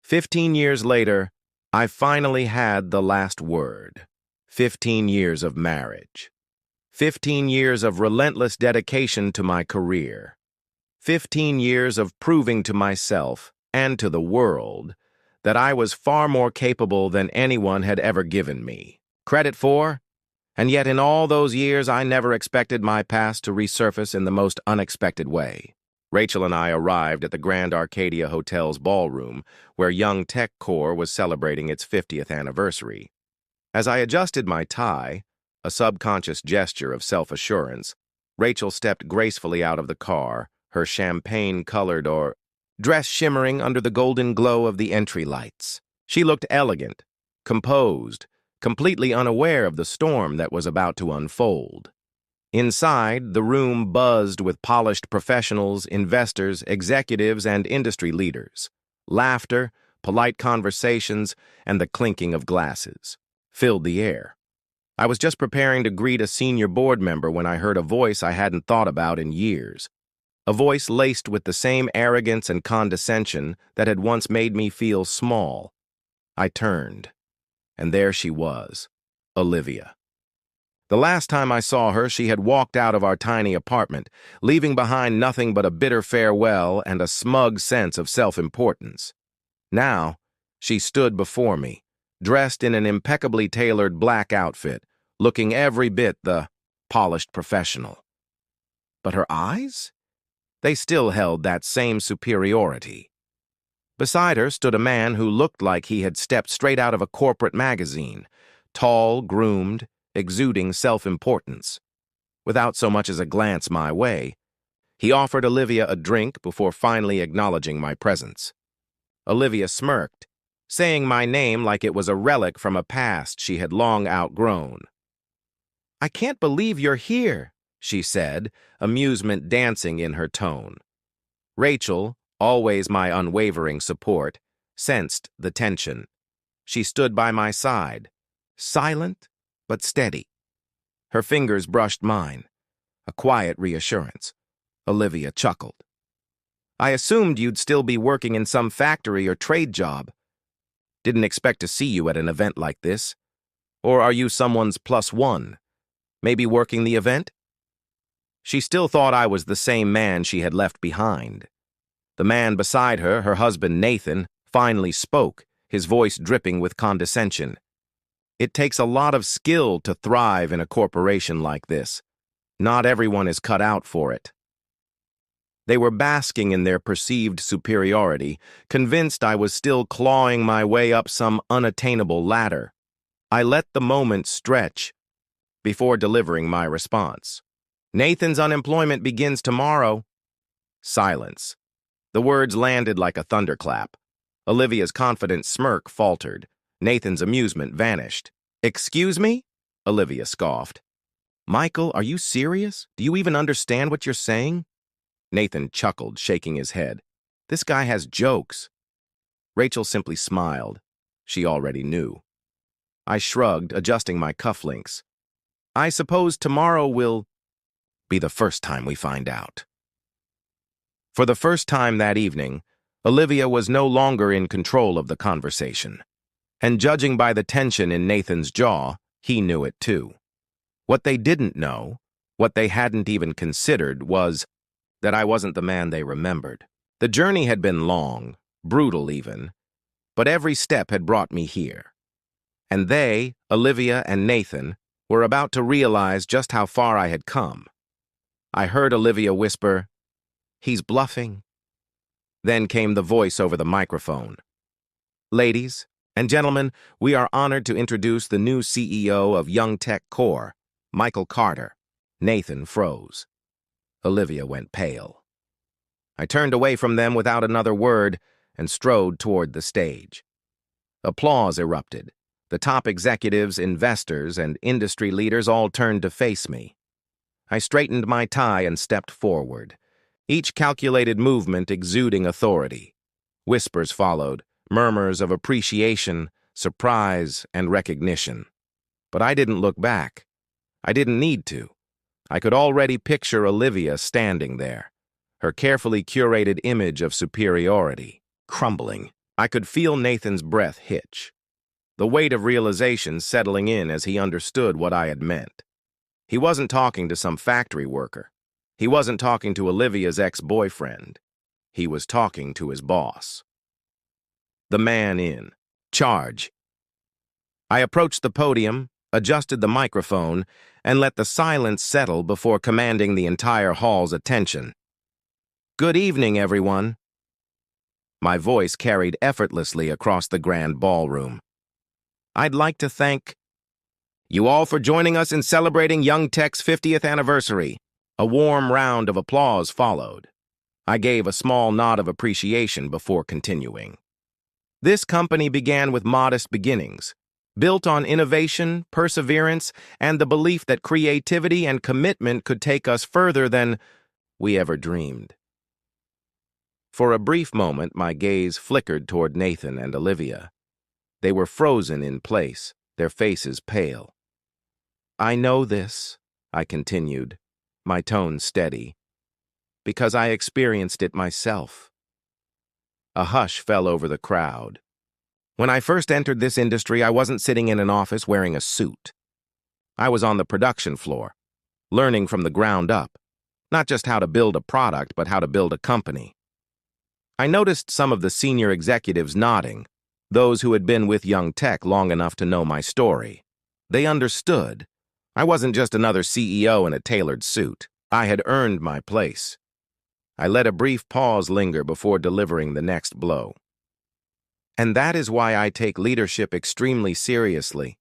15 years later, I finally had the last word. 15 years of marriage. 15 years of relentless dedication to my career. 15 years of proving to myself and to the world that I was far more capable than anyone had ever given me credit for. And yet in all those years, I never expected my past to resurface in the most unexpected way. Rachel and I arrived at the Grand Arcadia Hotel's ballroom, where Young Tech Corps was celebrating its 50th anniversary. As I adjusted my tie, a subconscious gesture of self-assurance, Rachel stepped gracefully out of the car, her champagne-colored dress shimmering under the golden glow of the entry lights. She looked elegant, composed, completely unaware of the storm that was about to unfold. Inside, the room buzzed with polished professionals, investors, executives, and industry leaders. Laughter, polite conversations, and the clinking of glasses filled the air. I was just preparing to greet a senior board member when I heard a voice I hadn't thought about in years. A voice laced with the same arrogance and condescension that had once made me feel small. I turned, and there she was, Olivia. The last time I saw her, she had walked out of our tiny apartment, leaving behind nothing but a bitter farewell and a smug sense of self-importance. Now, she stood before me, dressed in an impeccably tailored black outfit, looking every bit the polished professional. But her eyes? They still held that same superiority. Beside her stood a man who looked like he had stepped straight out of a corporate magazine, tall, groomed, exuding self-importance. Without so much as a glance my way, he offered Olivia a drink before finally acknowledging my presence. Olivia smirked, saying my name like it was a relic from a past she had long outgrown. "I can't believe you're here," she said, amusement dancing in her tone. Rachel, always my unwavering support, sensed the tension. She stood by my side, silent but steady. Her fingers brushed mine, a quiet reassurance. Olivia chuckled. "I assumed you'd still be working in some factory or trade job. Didn't expect to see you at an event like this. Or are you someone's plus one? Maybe working the event?" She still thought I was the same man she had left behind. The man beside her, her husband Nathan, finally spoke, his voice dripping with condescension. "It takes a lot of skill to thrive in a corporation like this. Not everyone is cut out for it." They were basking in their perceived superiority, convinced I was still clawing my way up some unattainable ladder. I let the moment stretch before delivering my response. "Nathan's unemployment begins tomorrow." Silence. The words landed like a thunderclap. Olivia's confident smirk faltered. Nathan's amusement vanished. "Excuse me?" Olivia scoffed. "Michael, are you serious? Do you even understand what you're saying?" Nathan chuckled, shaking his head. "This guy has jokes." Rachel simply smiled. She already knew. I shrugged, adjusting my cufflinks. "I suppose tomorrow will be the first time we find out." For the first time that evening, Olivia was no longer in control of the conversation. And judging by the tension in Nathan's jaw, he knew it too. What they didn't know, what they hadn't even considered, was that I wasn't the man they remembered. The journey had been long, brutal even, but every step had brought me here. And they, Olivia and Nathan, were about to realize just how far I had come. I heard Olivia whisper, "He's bluffing." Then came the voice over the microphone. "Ladies and gentlemen, we are honored to introduce the new CEO of Young Tech Corps, Michael Carter." Nathan froze. Olivia went pale. I turned away from them without another word and strode toward the stage. Applause erupted. The top executives, investors, and industry leaders all turned to face me. I straightened my tie and stepped forward, each calculated movement exuding authority. Whispers followed, murmurs of appreciation, surprise, and recognition. But I didn't look back. I didn't need to. I could already picture Olivia standing there, her carefully curated image of superiority crumbling I could feel Nathan's breath hitch, the weight of realization settling in as he understood what I had meant. He wasn't talking to some factory worker. He wasn't talking to Olivia's ex-boyfriend. He was talking to his boss. The man in charge. I approached the podium, adjusted the microphone, and let the silence settle before commanding the entire hall's attention. "Good evening, everyone." My voice carried effortlessly across the grand ballroom. "I'd like to thank you all for joining us in celebrating Young Tech's 50th anniversary." A warm round of applause followed. I gave a small nod of appreciation before continuing. This company began with modest beginnings, built on innovation, perseverance, and the belief that creativity and commitment could take us further than we ever dreamed. For a brief moment, my gaze flickered toward Nathan and Olivia. They were frozen in place, their faces pale. "I know this," I continued, my tone steady, "because I experienced it myself." A hush fell over the crowd. When I first entered this industry, I wasn't sitting in an office wearing a suit. I was on the production floor, learning from the ground up, not just how to build a product, but how to build a company. I noticed some of the senior executives nodding, those who had been with Young Tech long enough to know my story. They understood. I wasn't just another CEO in a tailored suit. I had earned my place. I let a brief pause linger before delivering the next blow. And that is why I take leadership extremely seriously.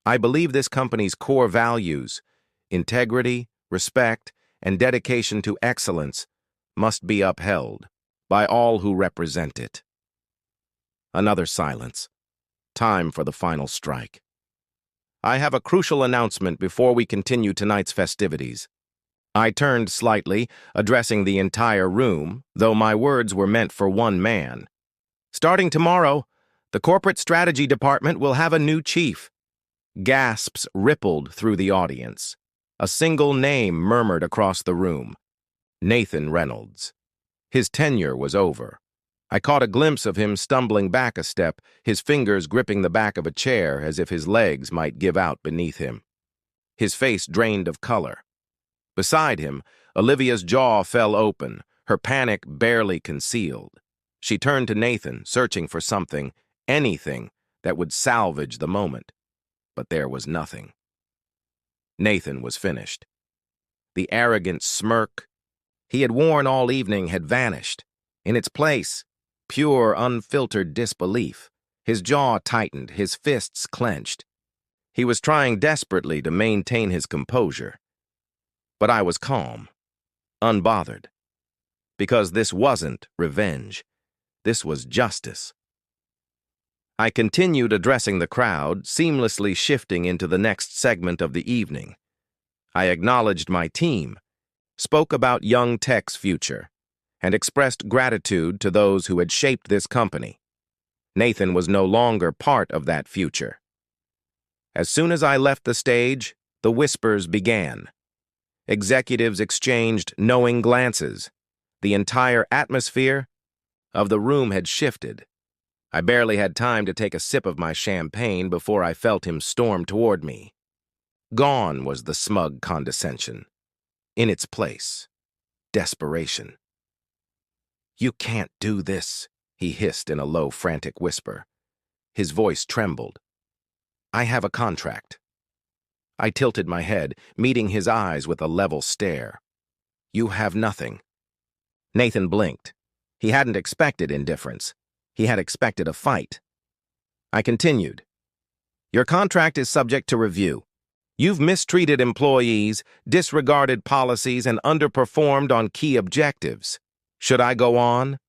I believe this company's core values, integrity, respect, and dedication to excellence, must be upheld by all who represent it. Another silence. Time for the final strike. "I have a crucial announcement before we continue tonight's festivities." I turned slightly, addressing the entire room, though my words were meant for one man. "Starting tomorrow, the corporate strategy department will have a new chief." Gasps rippled through the audience. A single name murmured across the room: Nathan Reynolds. His tenure was over. I caught a glimpse of him stumbling back a step, his fingers gripping the back of a chair as if his legs might give out beneath him. His face drained of color. Beside him, Olivia's jaw fell open, her panic barely concealed. She turned to Nathan, searching for something, anything, that would salvage the moment. But there was nothing. Nathan was finished. The arrogant smirk he had worn all evening had vanished. In its place, pure, unfiltered disbelief. His jaw tightened, his fists clenched. He was trying desperately to maintain his composure. But I was calm, unbothered. Because this wasn't revenge. This was justice. I continued addressing the crowd, seamlessly shifting into the next segment of the evening. I acknowledged my team, spoke about Young Tech's future, and expressed gratitude to those who had shaped this company. Nathan was no longer part of that future. As soon as I left the stage, the whispers began. Executives exchanged knowing glances. The entire atmosphere of the room had shifted. I barely had time to take a sip of my champagne before I felt him storm toward me. Gone was the smug condescension. In its place, desperation. "You can't do this," he hissed in a low, frantic whisper. His voice trembled. "I have a contract." I tilted my head, meeting his eyes with a level stare. "You have nothing." Nathan blinked. He hadn't expected indifference. He had expected a fight. I continued. "Your contract is subject to review. You've mistreated employees, disregarded policies, and underperformed on key objectives. Should I go on?"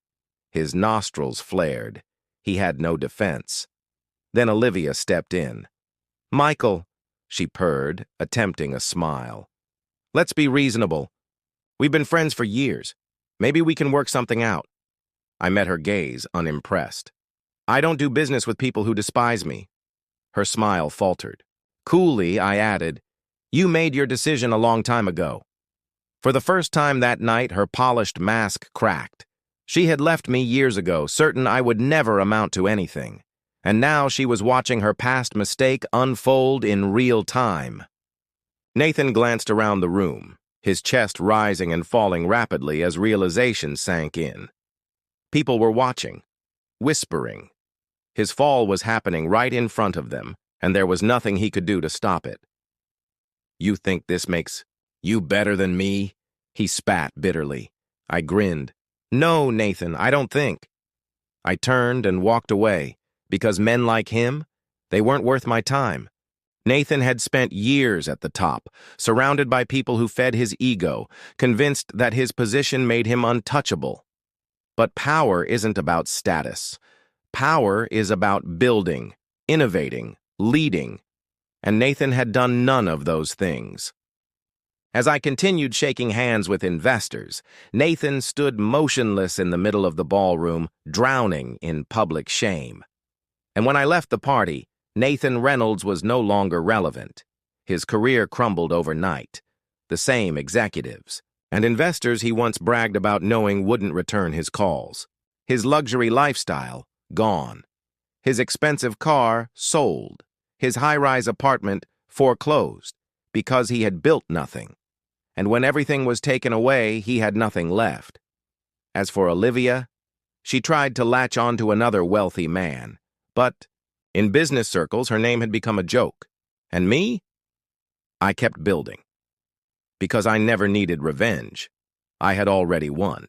His nostrils flared. He had no defense. Then Olivia stepped in. "Michael," she purred, attempting a smile. "Let's be reasonable. We've been friends for years. Maybe we can work something out." I met her gaze, unimpressed. "I don't do business with people who despise me." Her smile faltered. Coolly, I added, "You made your decision a long time ago." For the first time that night, her polished mask cracked. She had left me years ago, certain I would never amount to anything. And now she was watching her past mistake unfold in real time. Nathan glanced around the room, his chest rising and falling rapidly as realization sank in. People were watching, whispering. His fall was happening right in front of them, and there was nothing he could do to stop it. "You think this makes you better than me?" He spat bitterly. I grinned. "No, Nathan, I don't think." I turned and walked away, because men like him, they weren't worth my time. Nathan had spent years at the top, surrounded by people who fed his ego, convinced that his position made him untouchable. But power isn't about status. Power is about building, innovating, leading, and Nathan had done none of those things. As I continued shaking hands with investors, Nathan stood motionless in the middle of the ballroom, drowning in public shame. And when I left the party, Nathan Reynolds was no longer relevant. His career crumbled overnight. The same executives and investors he once bragged about knowing wouldn't return his calls. His luxury lifestyle, gone. His expensive car, sold. His high-rise apartment, foreclosed, because he had built nothing. And when everything was taken away, he had nothing left. As for Olivia, she tried to latch on to another wealthy man. But in business circles, her name had become a joke. And me? I kept building. Because I never needed revenge. I had already won.